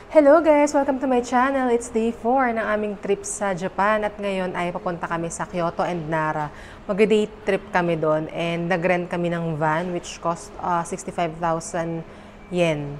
Hello guys! Welcome to my channel. It's day 4 ng aming trip sa Japan at ngayon ay papunta kami sa Kyoto and Nara. Mag-day trip kami doon and nag-rent kami ng van which cost 65,000 yen.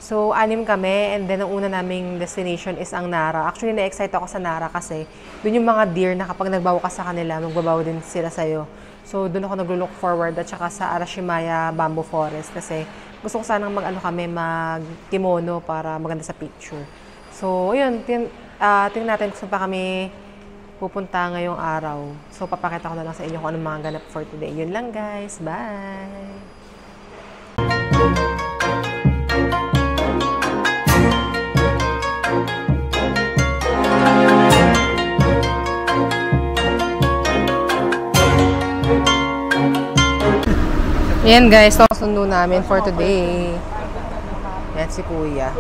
So, 6 kami and then ang una naming destination is ang Nara. Actually, na-excite ako sa Nara kasi doon yung mga deer na kapag nagbawa ka sa kanila, magbabaw din sila sa'yo. So, doon ako nag-look forward at saka sa Arashimaya Bamboo Forest kasi gusto ko sanang mag-kimono para maganda sa picture. So, yun. Tingnan natin kung saan pa kami pupunta ngayong araw. So, papakita ko na lang sa inyo kung anong mga ganap for today. Yun lang guys. Bye! Yan guys, ito ang sundo namin for today. Yan si Kuya.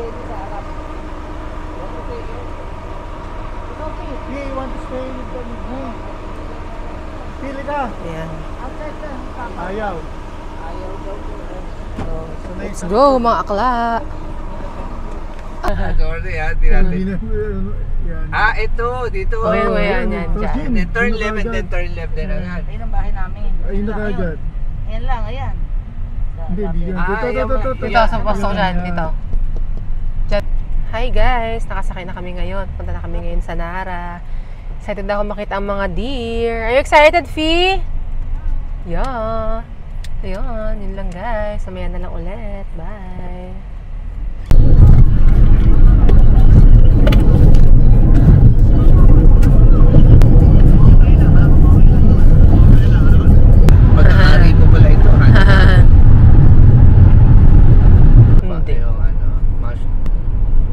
Pili ka. Yan. Ayaw. Let's go mga akla. Sorry ha, di natin. Ito, dito. Okay, yan. Then turn left and then turn left din agad. Ayun ang bahay namin. Ayun na kagad. Ayan lang, ayan. Hindi, di yan. Dito, sa pasok dyan. Dito. Hi guys! Nakasakay na kami ngayon. Punta na kami ngayon sa Nara. Excited ako makita ang mga deer. Are you excited, Fee? Yeah. Ayun, yun lang guys. Mamaya na lang ulit. Bye! Pag-aari ko pala ito.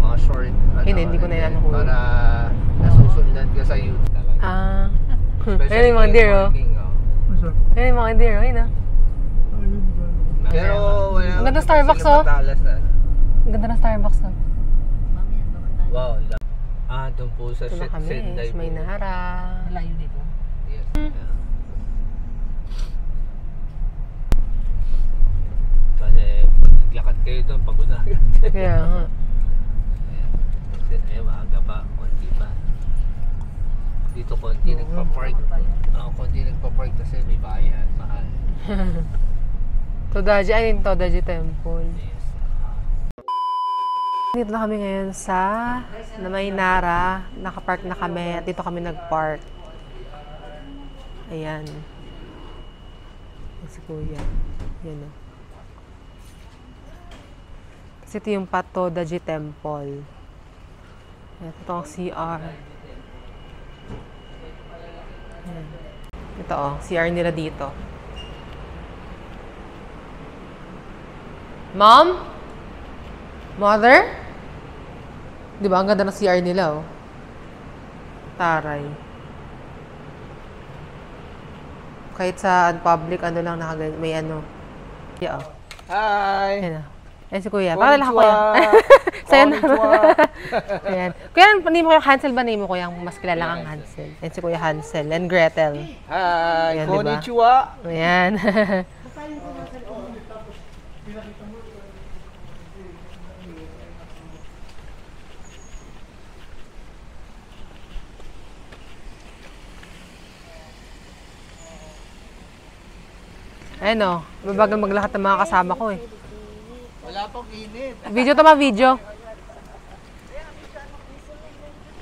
Mga short. Hindi ko na yan ako. Para nasusundan ka sa youth talaga. Ayun yung mga deer, oh. Ayun yung mga deer, ayun, oh. Pero wala. Ang ganda ng Starbucks, oh. Ang ganda ng Starbucks, oh. Wow. Doon po sa Ito na kami, Sendai sa may po. Nara. Layo dito. Yes. Kasi pag naglakad kayo doon, pagod na agad. Kaya nga. Maaga pa, konti pa. Dito konti nagpa-park. Konti nagpa-park kasi may bayan, mahal. Todaji, ayun, Todaji Temple. Yes. Dito na kami ngayon sa may Nara. Nakapark na kami at dito kami nagpark. Ayan. Si Kuya. Yan o. Kasi ito yung Todaji Temple. Ito ang CR. Ayan. Ito o, CR nila dito. Mom? Mother? Di ba? Ang ganda ng CR nila, oh. Taray. Kahit sa public, ano lang nakaganyan. May ano. Yeah, oh. Hi! Ayan, oh. Ayan si Kuya. Para lang ako yan. Sa'yo na. Ayan. Kuya, hindi mo kayo Hansel ba? Name mo kuya mas kilala kang Hansel. Ayan si Kuya Hansel and Gretel. Hi! Ayan, Konnichiwa! Diba? Ayan. Ayan o, mabagal maglakad ng mga kasama ko eh. Wala pang init. Video to ma, video.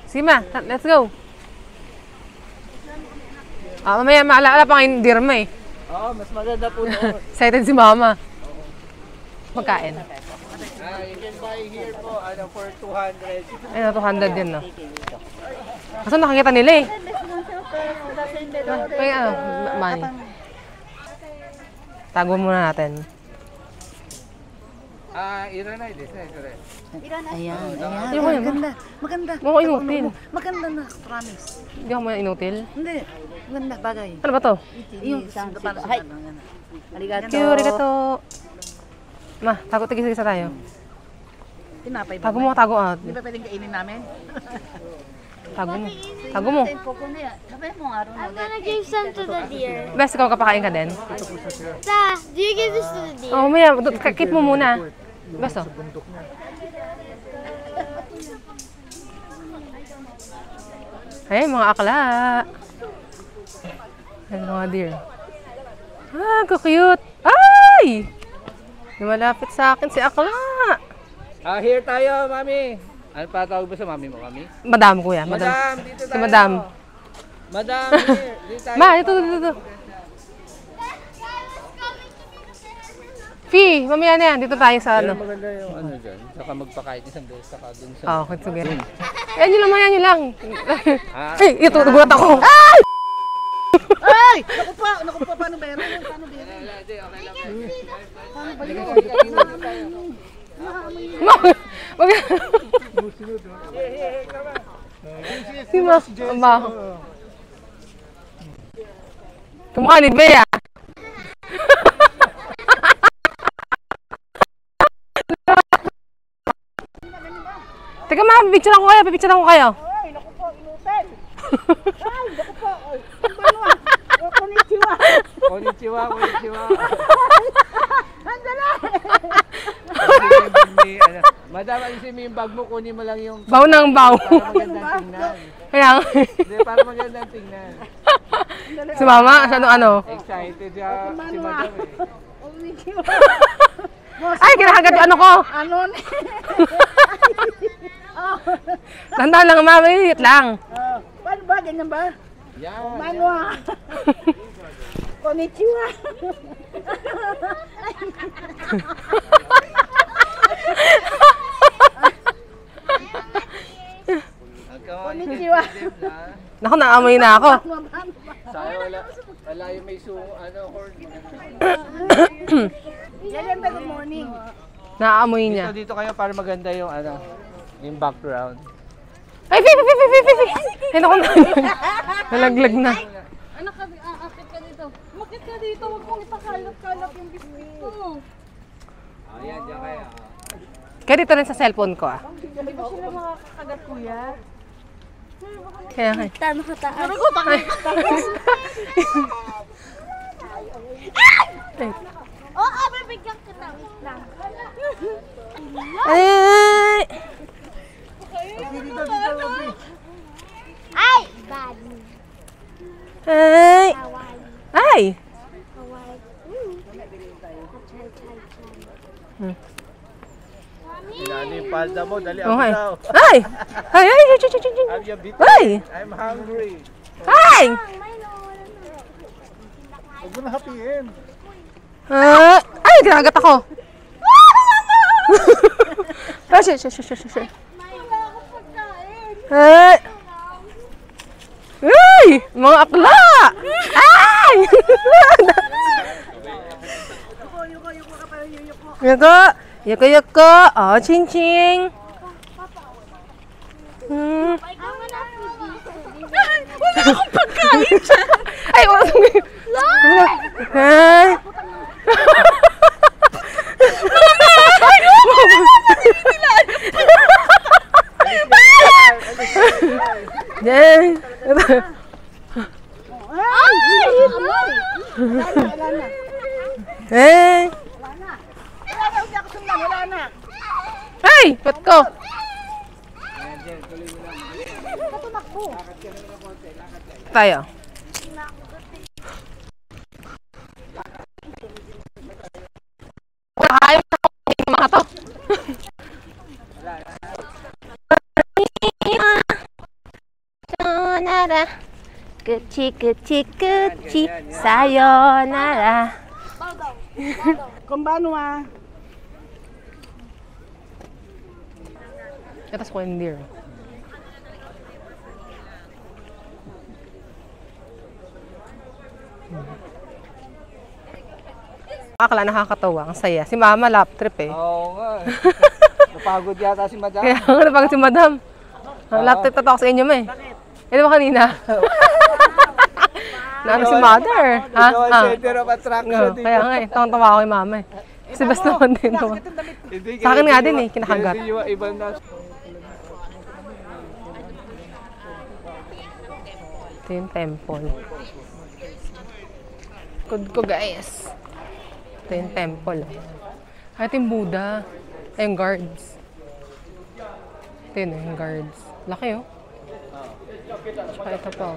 Sige ma, let's go. Mamaya maalala pang yung deer mo eh. Oo, mas maganda po doon. Excited si mama. Magkain. You can buy here po, for 200. Ayun, 200 din no. Kasi nakakita nila eh. Kaya ano, money. Tago muna natin. Iranay, this is correct. Ayan, Yung kuya, maganda. Maganda. Mukhang inutil. Maganda na, promise. Hindi ako muna inutil. Hindi, maganda bagay. Ano ba to? Yung para sa ano, yan. Arigato. Thank you, arigato. Ma, tigis-tigis na tayo. Tinapay ba? Tago mo, tago out. Di ba pwedeng kainin namin? Tago mo. Tago mo. Sabay mo araw na. I'm gonna give some to the deer. Best, ikaw kapakain ka din? Dad, do you give this to the deer? Oh, maya, keep mo muna. Best, oh. Ay, mga akla. Ay, mga deer. Ah, cute. Ay! Lumalapit sa akin si akla. Here tayo, mami. Ano pa tawag ba sa mami mo, mami? Madam, kuya. Madam, dito tayo. Si madam. Madam, here. Dito tayo. Ma, ito. Fee, mamaya na yan. Dito tayo sa Pero ano. maganda yung ano dyan. Saka magpakain isang beses saka dun sa... Oh, okay, sige. Yan yun lang, yan yun lang. Ah. Ay, ito, nagulat ako. Ay! Ay! Naku po, paano ba yan? Paano ba yan? Si Ma, ang baho. Kumukha ni Bea. Teka ma, pipicturean ko kayo. Ay, naku po, inutan. Ay, naku po. Ang paano ah? Konnichiwa. Konnichiwa, konnichiwa. Andala. Madam, alisin mo yung bag mo, kunin mo lang yung... Baw ng baw. Para magandang tingnan. Kaya nga. Hindi, para magandang tingnan. Si mama, siya ano. Excited siya si madam eh. Konnichiwa. Ay, kinakagat yung ano ko. Ano na? Tandaan lang mama, init lang. Paano ba? Ganyan ba? Yan. Paano ah? Konnichiwa. Konnichiwa. Naku, naamoy na ako. Sayang wala yung may horn. Yan ba, good morning. Naamoy niya. Dito kayo para maganda yung yung background. Ay, Fi! Ay, naku na. Nalaglag na. Anak ka, akit ka dito. Makit ka dito, huwag mong ipakalap-kalap yung biscuit mo. Ayan, diyan kaya. Kaya dito rin sa cellphone ko ah. Hindi ba sila makakagat, kuya? Kaya nga. Tano ka taas. Oo, bibigyan kita. Wait lang. Ay! Ay! Bad. Ay! Hawaii. Ay! Hawaii. Ano yung palda mo? Dali, Okay. daw. Ay! Ay! Ay! I'm your bit. Ay! I'm hungry. Ay! Huwag mo na hapiin. Ay! Ginagat ako! Ay! Shit. Ay! Ay! Mga akla! Ay! Yuko! Oh, ching! Wala akong pagkain siya! Ay! Ay! Yan! Ay! Wala na. Ay! Ba't ko? Tayo. Kakain na ako ng mga to. Sayonara. Kuchi. Sayonara. Kung paano ah? Ito sa Wendir. Akala nakakatawa. Ang saya. Si Mama lap trip eh. Oo nga. Napagod yata si madam. Kaya nga napagod si Madam. Lap trip na to ako sa inyo eh. Eh, di ba kanina? Naano si Mother? Ha? Ikaw ang center of attraction dito. Kaya nga eh. Tawang-tawa ako kay Mama eh. Si basta naman din naman. Hindi, Sa akin nga hindi din iba- eh, kinakagat. Hindi yung ibang na... Ito yung temple. Good ko guys. Ito yung temple. Ay, ito yung Buddha. Ay, yung guards. Ito yun yung guards. Laki oh. Tsaka ito po.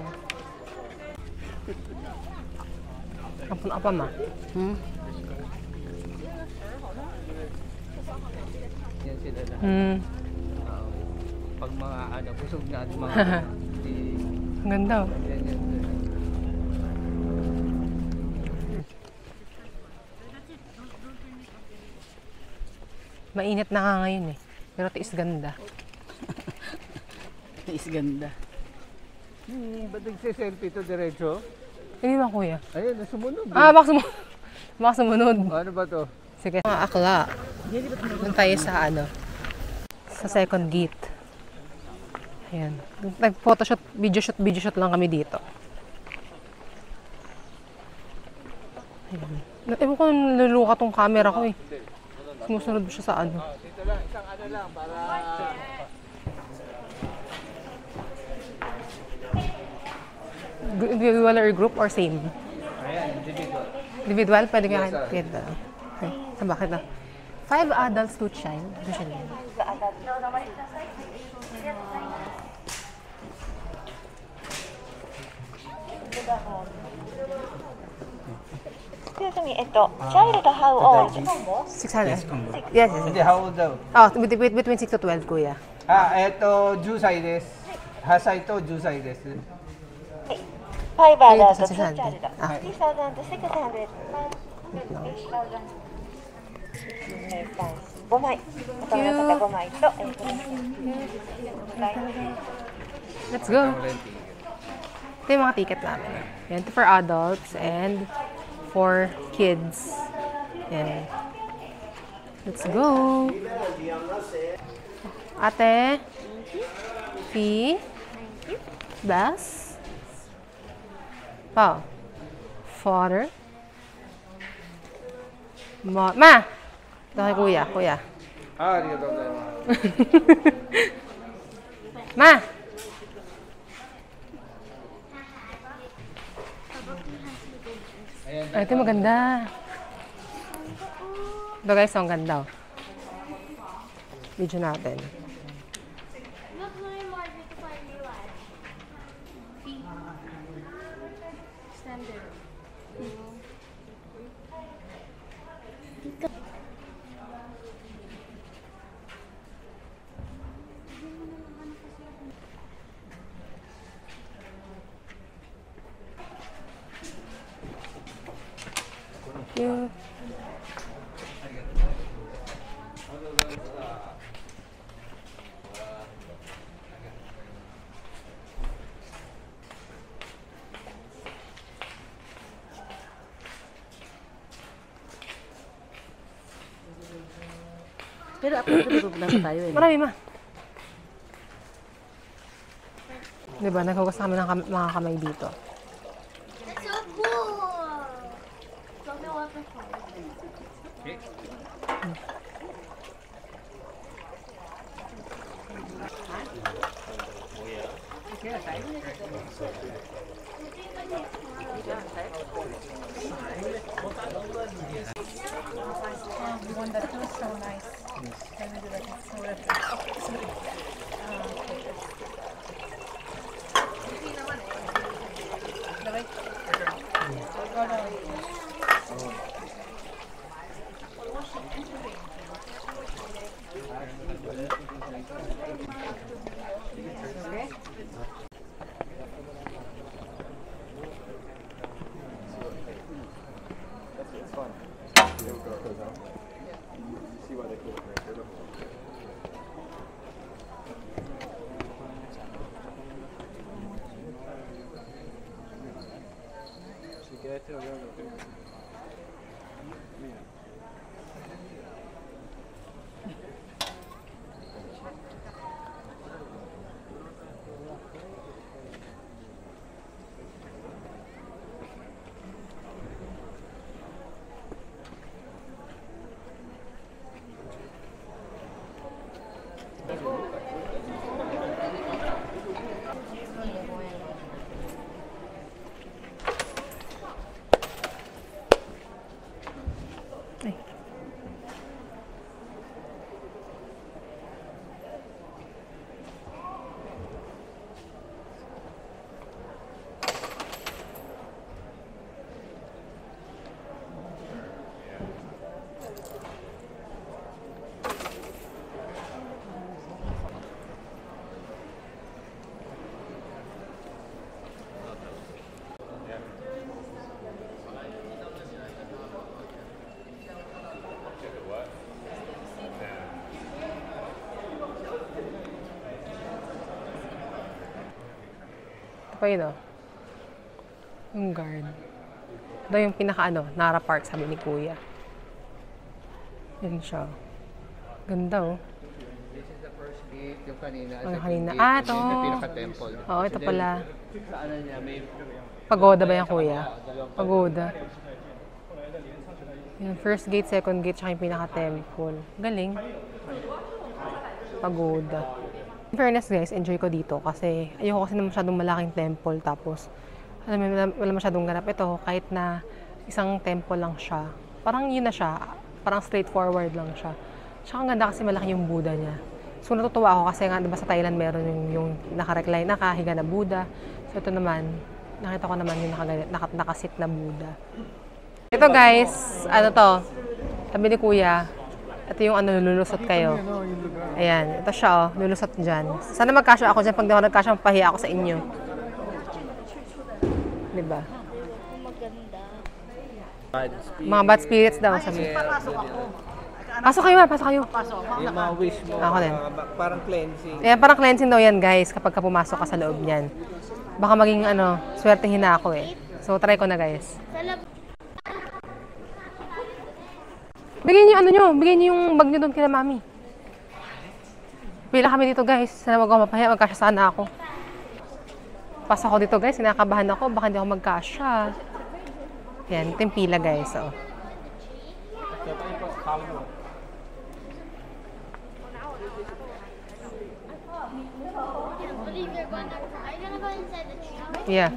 Apon-apam ah. Yan sila na. Pag mga busog na at mga Ang ganda oh. yan. Mainit na nga ngayon eh. Pero tiis ganda. Is ganda. Ba't nagsiselfie to diretso? Hindi ba kuya? Ayun, sumunod. Baka sumunod. Baka sumunod. Ano ba to? Sige. Mga akla. Doon tayo sa sa second gate. Ayan. Nag-photoshoot, video shoot lang kami dito. Ayan. Ewan ko naluluka tong camera ko eh. Sumusunod siya sa ano. Dito lang, isang lang para... Individual or group or same? Ayan, individual. Individual? Pwede ka Yes, sir. kahit okay. Bakit na? 5 adults, 2 child. Usually. Excuse me, child how old? 600? Yes, yes. Hindi, how old daw? Oh, between 6 to 12, kuya. Eto, juicy des. Hasa ito, juicy des. 5 adults, 2 600. child. Ah. 3,600. 5枚。あとの方5枚と、Let's go. Ito yung mga ticket namin. Yan, ito for adults and for kids. Yan. Let's go. Ate. Fee. Das. Pao. Father. Ma! Ito kay kuya. Kuya. Arigatou gozaimasu. Ma! Ay, ito maganda. Ito guys, ang ganda. Oh. Video natin. Thank you. Pero ako lang tayo eh. Marami ma. Diba, naghugas kami ng mga kamay dito. That's so cool! Tell me what the fuck. Ito pa yun, oh. Yung guard. Ito yung pinaka, Nara Park, sabi ni Kuya. Yan siya. Ganda, oh. This is the first gate. Yung kanina. Yung kanina. Gate, Ito. yung pinaka-temple. Oo, ito pala. Sa ano niya, may... Pagoda ba yan, Kuya? Pagoda. Yan, first gate, second gate, tsaka yung pinaka-temple. Galing. Pagoda. In fairness, guys, enjoy ko dito kasi ayoko kasi na masyadong malaking temple. Tapos, alam mo, wala masyadong ganap. Ito, kahit na isang temple lang siya. Parang yun na siya. Parang straightforward lang siya. Tsaka ang ganda kasi malaki yung Buddha niya. So, natutuwa ako kasi nga, diba sa Thailand meron yung naka-recline, nakahiga na Buddha. So, ito naman, nakita ko naman yung nakasit na Buddha. Ito guys, sabi ni Kuya, ito yung lulusot kayo. Ayan, ito siya lulusot dyan. Sana magkasya ako dyan, pag di ako nagkasya, mapahiya ako sa inyo. Diba? Mga bad spirits daw. Sabi. Pasok kayo, pasok kayo. Yung mga wish mo, Ako din. parang cleansing. Ayan, parang cleansing daw yan guys, kapag ka pumasok ka sa loob niyan. Baka maging swertehin na ako eh. So, try ko na guys. Bigyan niyo bigyan niyo yung bag niyo doon kila Mami. Pila kami dito guys. Sana wag ako mapahiya, magkasya sana ako. Pasok ako dito guys, kinakabahan ako, baka hindi ako magkasya. Yan, ito yung pila guys. So. Yeah.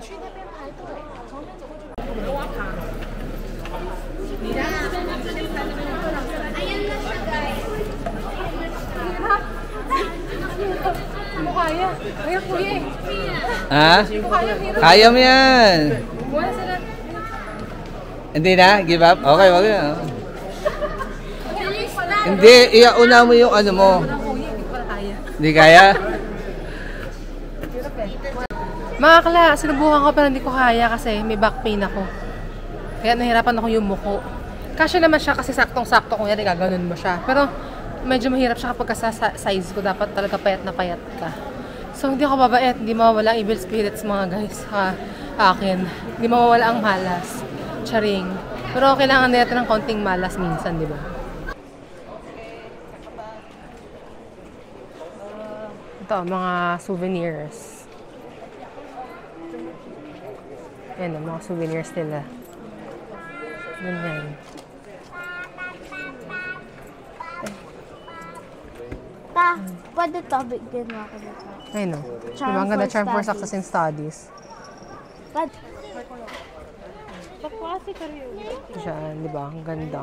Ha? Kaya mo yan. Hindi na? Give up? Okay, wag na. Hindi, iauna mo yung mo. Hindi kaya? Mga kala, sinubukan ko pero hindi ko kaya kasi may back pain ako. Kaya nahirapan ako yung muko. Kasya naman siya kasi saktong-sakto kung yan, gaganon mo siya. Pero medyo mahirap siya kapag sa size ko. Dapat talaga payat na payat ka. So hindi ako babait, hindi mawawala ang evil spirits mga guys sa akin. Hindi mawawala ang malas. Charing. Pero kailangan natin ng konting malas minsan, di ba? Ito, mga souvenirs. Yan, mga souvenirs nila. Ganyan. Ta, pwede to, bigyan mo ako dito. Ayun o. Diba ang ganda, Charm for Success in Studies. Pwede. Pakwasi ka rin. Diyan, di ba? Ang ganda.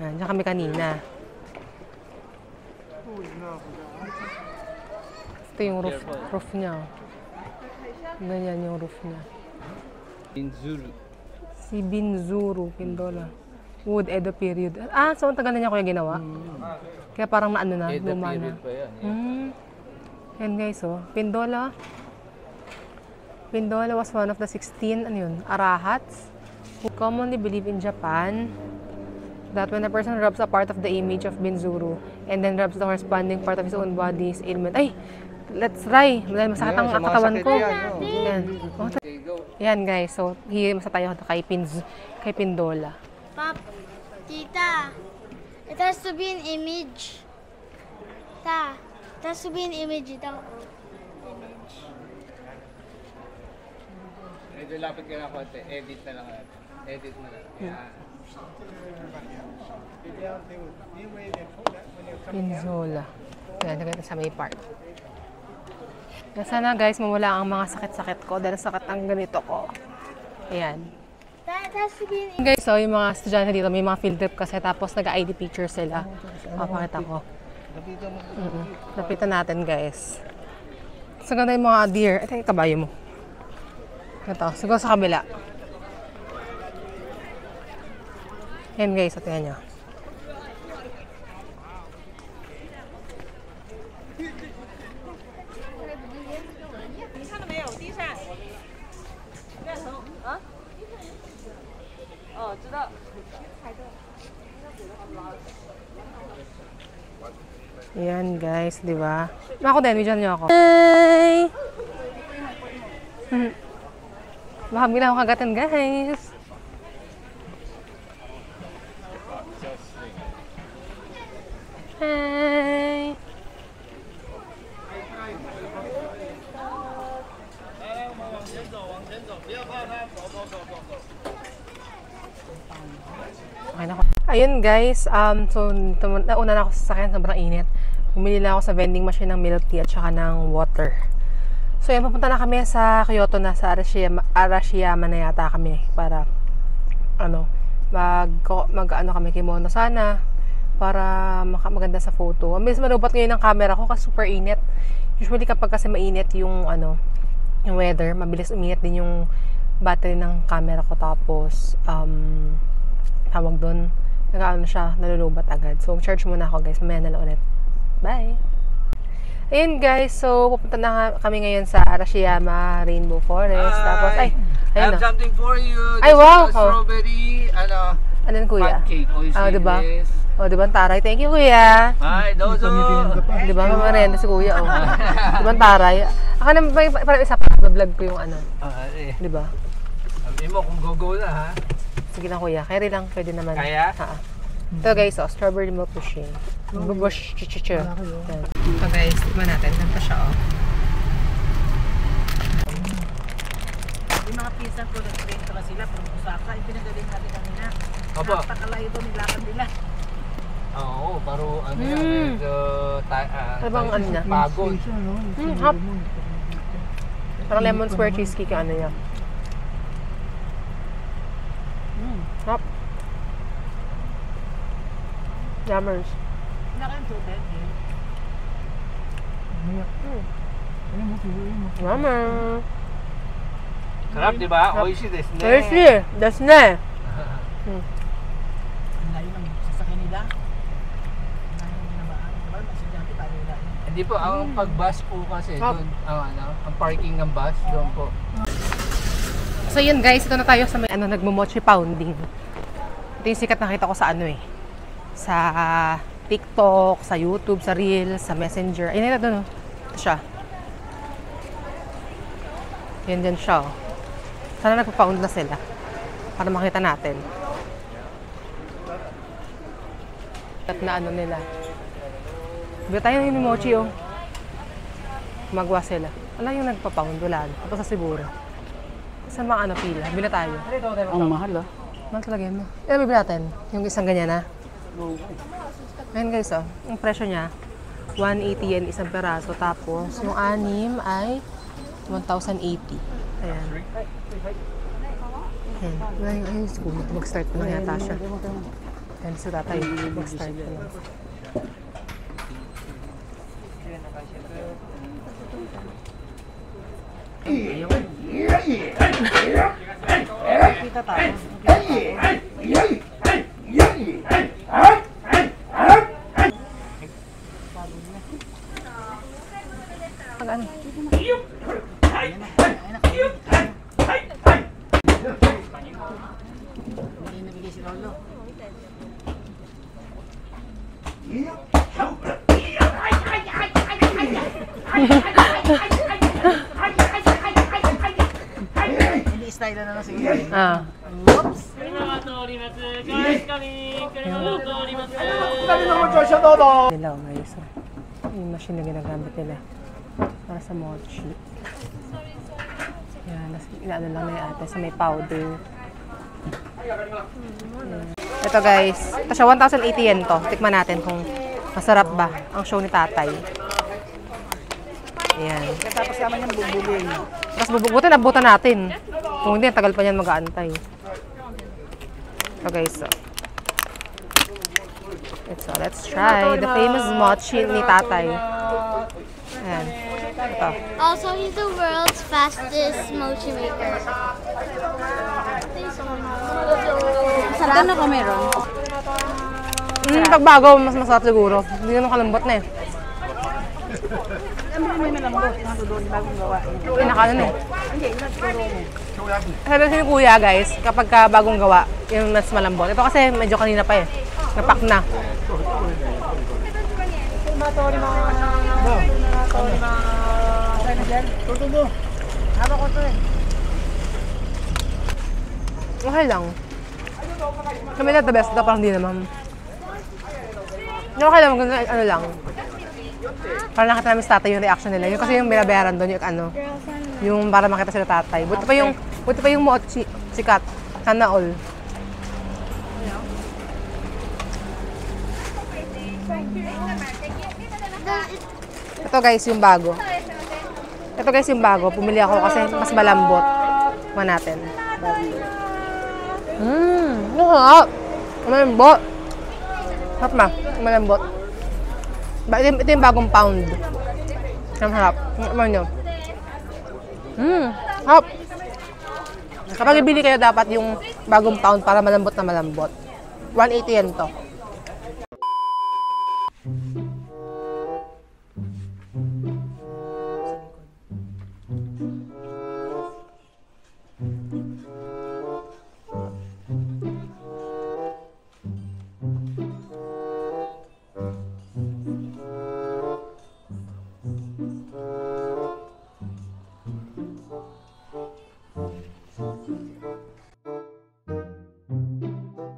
Yan, diyan kami kanina. Ito yung roof niya. Ganyan yung roof niya. Binzuru. Si Binzuru, Pindola. Wood, Edo period. Ah, so ang tagal na niya kuya ginawa? Kaya parang na luma na. Pa yan. Yan guys, oh. Pindola. Pindola was one of the 16, arahats who commonly believe in Japan that when a person rubs a part of the image of Binzuru and then rubs the corresponding part of his own body's ailment. Ay! Let's try! Dahil masakit ang katawan ko. Yan. Oh, yan guys, so hihimasa tayo kay Pindola. Pap, tita, it has to be an image. Ta, it has to be an image ito. Image. Medyo lapit ka na konti. Edit na lang. Edit mo lang. Yan. Pinzola. Yan, naganda sa may part. Sana guys, mawala ang mga sakit-sakit ko dahil sakit ang ganito ko. Ayan. That has to be an Guys, so yung mga estudyante dito, may mga field trip kasi tapos nag-ID picture sila. Papakita ko. Lapitan natin guys. So ganda yung mga deer. Ito yung kabayo mo. Ito, siguro sa kabila. Yan guys, so tingnan nyo. Yan guys, di ba? Ako din, video niyo ako. Hi! Baka bigla akong kagatan, guys. Hi! Okay na ako. Ayun guys, so nauna na ako sa sasakyan, sobrang init. Bumili na ako sa vending machine ng milk tea at saka ng water. So yan, papunta na kami sa Kyoto na sa Arashiyama na yata kami para mag kami kimono sana para maganda sa photo. Ang bilis malubat ngayon ng camera ko kasi super init. Usually kapag kasi mainit yung yung weather, mabilis uminit din yung battery ng camera ko, tapos tawag doon, siya, nalulubat agad. So charge muna ako guys, mamaya na lang ulit. Bye! Ayun guys, so pupunta na kami ngayon sa Arashiyama Rainbow Forest. Tapos, I ayun have na. something for you. Ay, This wow! is a strawberry, Ano kuya? pancake. Oh, you see diba? this? O, diba ang taray? Thank you kuya! Ay, dozo! Diba, mamarenda si kuya, oh. Diba ang taray? Ako na, parang isa pa, vlog ko yung diba? Sabi mo kung go-go na, ha? Sige lang kuya, carry lang, pwede naman. Kaya? Ito guys, strawberry milk machine. Bubush, chuchuchu. Ito guys, tignan natin. Ganito siya, oh. Yung mga pizza ko, nag-train ko na sila from Osaka. Ipinagaling natin kanina. Opo. Nakakalayo doon, nilakad nila. Oo, pero yan, medyo Ano bang ano niya? pagod. Hop. Parang lemon square cheesecake yung ano niya. Hop. Yummers. Pinakain tubig. Yummer. Sarap, di ba? Oishi desu ne. Oishi! Desu ne! Ang layo ng sasakyan nila. Ang layo ng binamaan. Diba, may estudyante tayo nila. Hindi po, ang pag-bus po kasi doon, ang parking ng bus, doon po. So yun guys, ito na tayo sa may nagmo-mochi pounding. Ito yung sikat nakita ko sa sa TikTok, sa YouTube, sa Reels, sa Messenger. Ayun na doon, ito siya. Yan dyan siya, oh. Sana nagpa-pound na sila para makita natin. At na nila. Bila tayo yung mochi, oh. Magwa sila. Wala yung nagpa-pound, wala. Tapos sa Siburo. Sa mga pila. Bila tayo. Ang mahal ah. Mahal talaga yan, no? Ilan bibili natin? Yung isang ganyan, ha? Ayan guys, oh. Yung presyo niya, 180 yen isang peraso. Tapos, yung anim ay 1,080. Ayan. Ayan. Ay, school. Mag-start na yata siya. Ayan, sa tatay. Mag-start na. Kita tayo. Pag-ano? Hindi nabigay si Lolo. Hindi style na lang sige. Ah. Whoops! Dilaw guys. Yung machine na ginagamit nila para sa mochi. Yan, inaano lang na yung ate sa may powder. Ito guys, ito siya 1,080 yen to. Tikman natin kung masarap ba ang show ni tatay. Ayan. Tapos naman yung bubulin. Tapos bubutin, nabutan natin. Kung hindi, tagal pa niyan mag-aantay. So guys, so let's try the famous mochi ni tatay. Ayan. Ito. Also, he's the world's fastest mochi maker. Sarap na ka meron? Pag bago, mas masarap siguro. Hindi naman kalambot na eh. May malambot. Mga doon bagong gawa. Pinakaano na eh. Hindi, nagturo mo. Sabi ni kuya guys, kapag bagong gawa, yung mas malambot. Ito kasi medyo kanina pa eh. Napak na. Tutubo. Haba ko to eh. Okay lang. Kami na the best, ito parang di naman. Okay lang, ano lang. Parang nakita namin sa tatay yung reaction nila. Yung kasi yung binabayaran doon, yung ano, yung para makita sila tatay. Buti pa yung mochi, sikat. Sana all. Ito guys, yung bago. Ito guys, yung bago. Pumili ako kasi mas malambot. Kuha natin. Masarap. Malambot. Sarap na. Malambot. Ito yung bagong pound. Ang harap. Ano nyo? Harap. Kapag ibili kayo dapat yung bagong pound para malambot na malambot. 180 yan to.